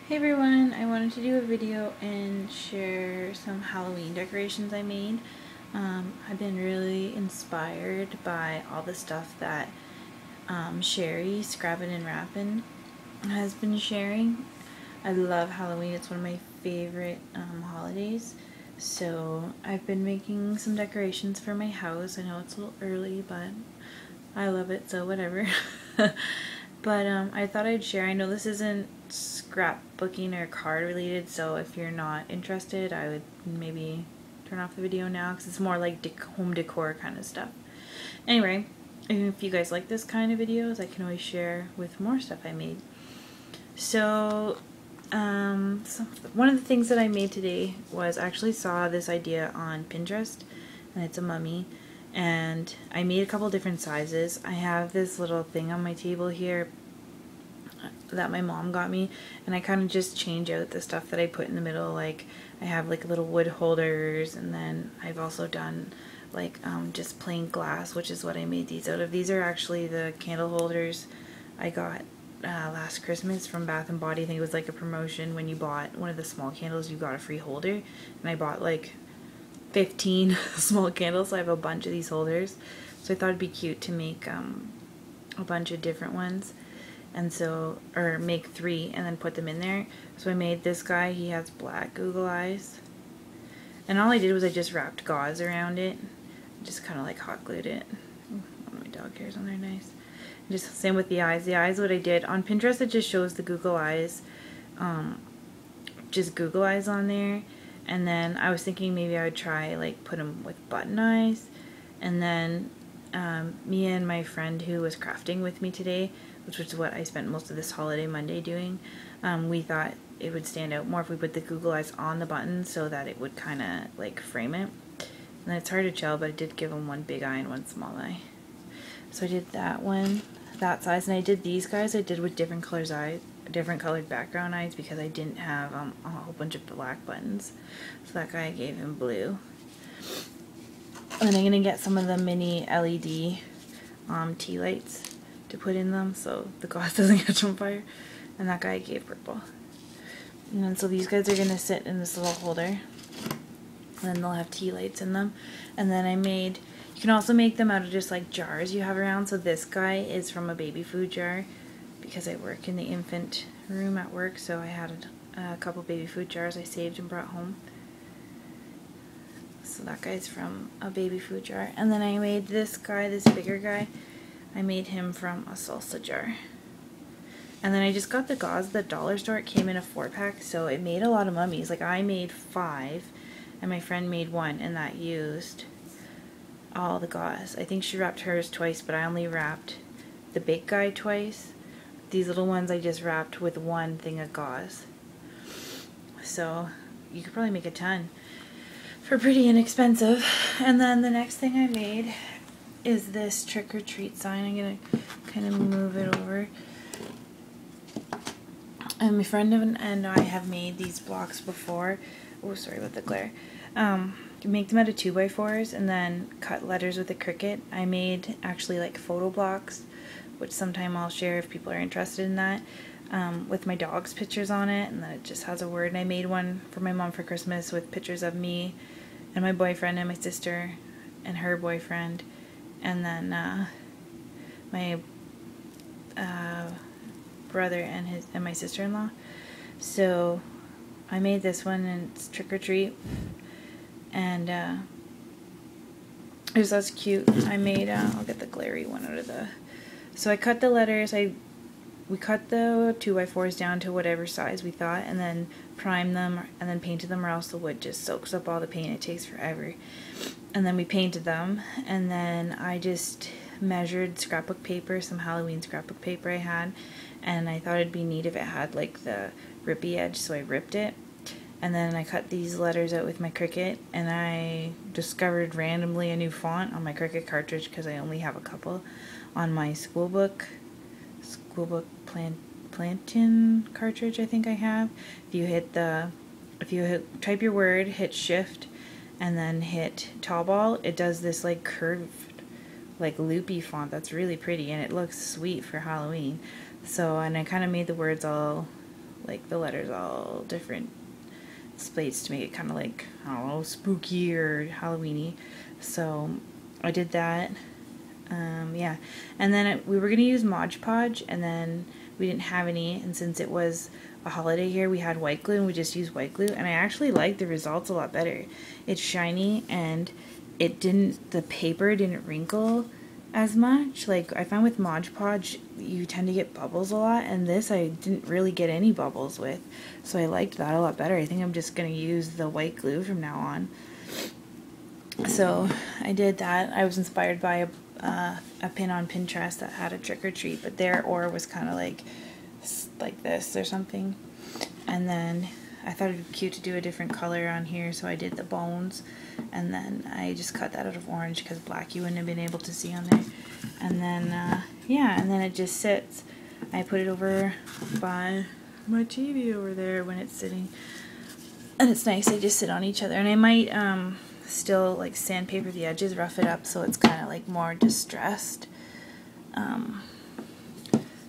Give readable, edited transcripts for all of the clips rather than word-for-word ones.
Hey everyone, I wanted to do a video and share some Halloween decorations I made. I've been really inspired by all the stuff that Sherry, Scrabbin' and Rappin' has been sharing. I love Halloween, it's one of my favorite holidays. So I've been making some decorations for my house. I know it's a little early, but I love it, so whatever. But I thought I'd share. I know this isn't scrapbooking or card related, so if you're not interested, I would maybe turn off the video now because it's more like home decor kind of stuff. Anyway, if you guys like this kind of videos, I can always share with more stuff I made. So, one of the things that I made today was I actually saw this idea on Pinterest, and it's a mummy. And I made a couple different sizes. I have this little thing on my table here that my mom got me, and I kind of just change out the stuff that I put in the middle. Like I have like little wood holders, and then I've also done like just plain glass, which is what I made these out of. These are actually the candle holders I got last Christmas from Bath & Body. I think it was like a promotion. When you bought one of the small candles, you got a free holder, and I bought like 15 small candles, so I have a bunch of these holders. So I thought it'd be cute to make a bunch of different ones, and so, or make 3 and then put them in there. So I made this guy. He has black Google eyes, and all I did was I just wrapped gauze around it, just kind of like hot glued it. One of my dog hairs on there, nice. And just same with the eyes. The eyes, what I did on Pinterest, it just shows the Google eyes, just Google eyes on there. And then I was thinking maybe I would try like put them with button eyes. And then me and my friend who was crafting with me today, which was what I spent most of this holiday Monday doing, we thought it would stand out more if we put the Google eyes on the buttons so that it would kind of like frame it. And it's hard to tell, but I did give them one big eye and one small eye. So I did that one, that size, and I did these guys. I did with different colors eyes, different colored background eyes, because I didn't have a whole bunch of black buttons. So that guy I gave him blue. And then I'm gonna get some of the mini LED tea lights to put in them so the gauze doesn't catch on fire. And that guy I gave purple. And then so these guys are gonna sit in this little holder, and then they'll have tea lights in them. And then I made, you can also make them out of just like jars you have around. So this guy is from a baby food jar because I work in the infant room at work, so I had a couple baby food jars I saved and brought home. So that guy's from a baby food jar. And then I made this guy, this bigger guy, I made him from a salsa jar. And then I just got the gauze at the dollar store. It came in a 4-pack, so it made a lot of mummies. Like I made 5 and my friend made 1, and that used all the gauze. I think she wrapped hers twice, but I only wrapped the big guy twice. These little ones I just wrapped with 1 thing of gauze. So you could probably make a ton for pretty inexpensive. And then the next thing I made is this trick or treat sign. I'm gonna kind of move it over. And my friend and I have made these blocks before. Oh, sorry about the glare. Make them out of 2x4s and then cut letters with a Cricut. I made actually like photo blocks, which sometime I'll share if people are interested in that, with my dog's pictures on it, and then it just has a word. And I made one for my mom for Christmas with pictures of me and my boyfriend and my sister and her boyfriend, and then my brother and my sister-in-law. So I made this one, and it's trick or treat, and it was that's cute. I made I'll get the glary one out of the. So I cut the letters. We cut the 2x4s down to whatever size we thought, and then primed them, and then painted them, or else the wood just soaks up all the paint. It takes forever. And then we painted them, and then I just measured scrapbook paper, some Halloween scrapbook paper I had, and I thought it'd be neat if it had like the rippy edge, so I ripped it. And then I cut these letters out with my Cricut, and I discovered randomly a new font on my Cricut cartridge because I only have a couple on my schoolbook Plantain cartridge I think I have. If you type your word, hit shift, and then hit Tallball, it does this like curved, like loopy font that's really pretty, and it looks sweet for Halloween. So, and I kind of made the words all like the letters all different displays to make it kind of like, I don't know, spooky or Halloweeny. So I did that. Yeah, and then we were gonna use Mod Podge, and then we didn't have any, and since it was a holiday here, we had white glue, and we just used white glue, and I actually like the results a lot better. It's shiny, and the paper didn't wrinkle as much. Like, I found with Mod Podge, you tend to get bubbles a lot, and this I didn't really get any bubbles with, so I liked that a lot better. I think I'm just gonna use the white glue from now on. So I did that. I was inspired by a pin on Pinterest that had a trick or treat, but their ore was kind of like this or something. And then I thought it'd be cute to do a different color on here, so I did the bones, and then I just cut that out of orange because black you wouldn't have been able to see on there. And then yeah, and then it just sits. I put it over by my TV over there when it's sitting, and it's nice. They just sit on each other, and I might still like sandpaper the edges, rough it up so it's kind of like more distressed,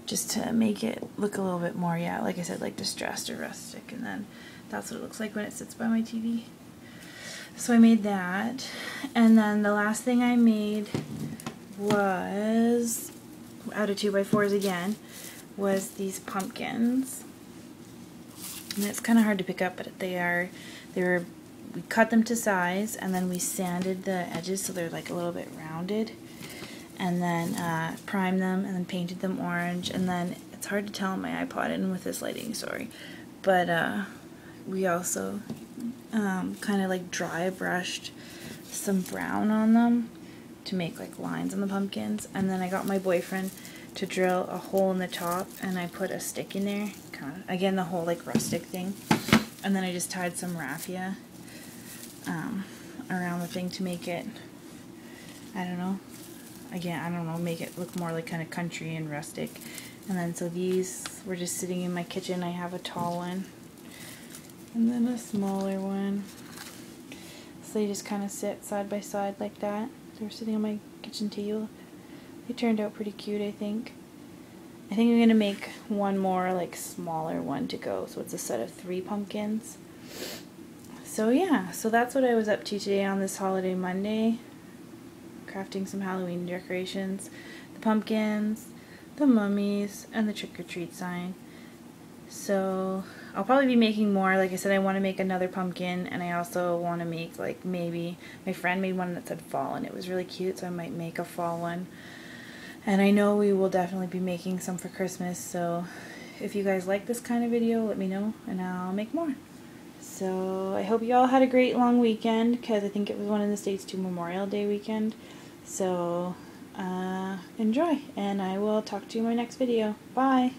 just to make it look a little bit more, yeah, like I said, like distressed or rustic. And then that's what it looks like when it sits by my TV. So I made that, and then the last thing I made was out of 2x4s again, was these pumpkins. And it's kind of hard to pick up, but we cut them to size, and then we sanded the edges so they're like a little bit rounded, and then primed them, and then painted them orange. And then it's hard to tell on my iPod and with this lighting, sorry, but we also kind of like dry brushed some brown on them to make like lines on the pumpkins. And then I got my boyfriend to drill a hole in the top, and I put a stick in there, kind of again the whole like rustic thing, and then I just tied some raffia around the thing to make it, I don't know, make it look more like kind of country and rustic. And then so these were just sitting in my kitchen. I have a tall one and then a smaller one, so they just kind of sit side by side like that. They're sitting on my kitchen table. They turned out pretty cute, I think. I'm gonna make one more like smaller one to go, so it's a set of 3 pumpkins. So yeah, so that's what I was up to today on this holiday Monday. Crafting some Halloween decorations. The pumpkins, the mummies, and the trick-or-treat sign. So I'll probably be making more. Like I said, I want to make another pumpkin, and I also want to make, like, maybe, my friend made one that said fall, and it was really cute, so I might make a fall one. And I know we will definitely be making some for Christmas, so if you guys like this kind of video, let me know, and I'll make more. So I hope you all had a great long weekend, because I think it was one in the States too, Memorial Day weekend. So enjoy, and I will talk to you in my next video. Bye!